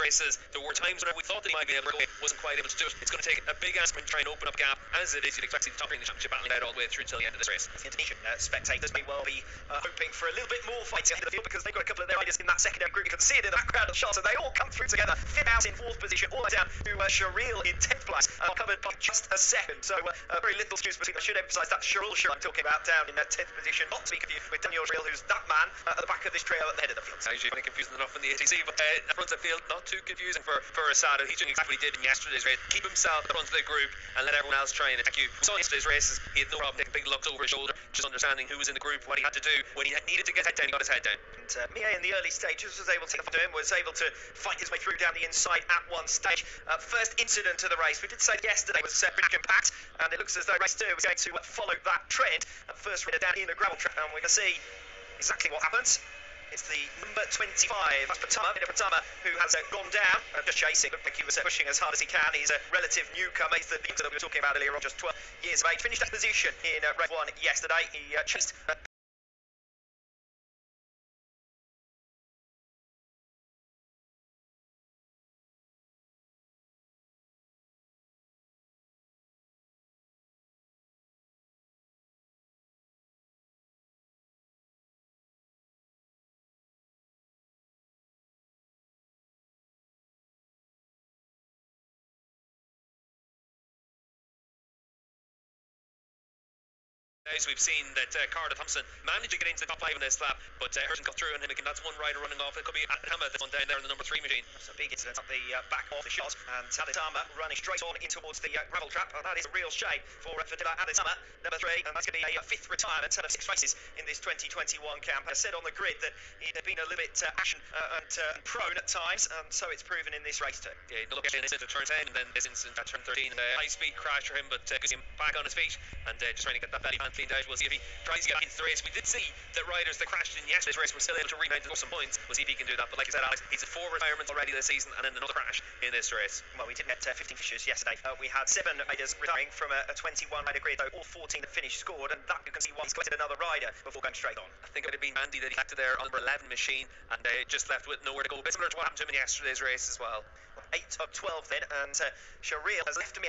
races. There were times when we thought that he might be able to go, wasn't quite able to do it. It's going to take a big ask to try and open up a gap, as it is. You'd expect to see the top ring the championship battling out all the way through until the end of this race. The Indonesian spectators may well be hoping for a little bit more fighting in the field, because they've got a couple of their riders in that secondary group. You can see it in the background of the shot, and they all come through together. Finn out in 4th position, all the way down to Sharil in 10th place, covered by just a second. So very little excuse between. I should emphasise that Sharil I'm talking about down in 10th position, not to be confused with Daniel Sharil, who's that man at the back of this trail at the head of the field. Actually, really confusing enough in the ATC, but front of the field, not too confusing for Asada. He's doing exactly what he did in yesterday's race. Keep himself at the front of the group and let everyone else try and attack you. We saw yesterday's races, he had no problem taking big looks over his shoulder, just understanding who was in the group, what he had to do. When he needed to get head down, he got his head down. And Mie in the early stages was able to fight his way through down the inside at one stage. First incident of the race, we did say yesterday, was pretty compact, and it looks as though race 2 was going to follow that trend. First rider down in the gravel trap, and we can see exactly what happens. It's the number 25, that's Pertamina, who has gone down, just chasing. Looked like he was pushing as hard as he can. He's a relative newcomer. He's the that we were talking about earlier on, just 12 years of age. Finished that position in race 1 yesterday. He chased We've seen that Carter Thompson managed to get into the top 5 in this lap, but Herson got through, and him again. That's one rider running off. It could be Adama, that's one down there in the number 3 machine. That's a big incident up the back of the shot, and Adama running straight on in towards the gravel trap. And that is a real shame for Fadila Adama, number 3, and that's going to be a 5th retirement out of 6 races in this 2021 camp. I said on the grid that he'd been a little bit action and prone at times, and so it's proven in this race too. Yeah, look at this incident at turn 10, and then this incident at turn 13. High-speed crash for him, but gets him back on his feet, and just trying to get that belly band cleaned out. We'll see if he tries to get into the race. We did see that riders that crashed in yesterday's race were still able to rebound and score some points. We'll see if he can do that. But like I said, Alex, he's at 4 retirements already this season, and then another crash in this race. Well, we didn't get 15 finishers yesterday. We had 7 riders retiring from a 21 rider grid, though all 14 that finished scored, and that you can see why he's collected another rider before going straight on. I think it would have been Andy that he collected there on number 11 machine, and just left with nowhere to go. A bit similar to what happened to him in yesterday's race as well. 8 of 12 then, and Sharil has left me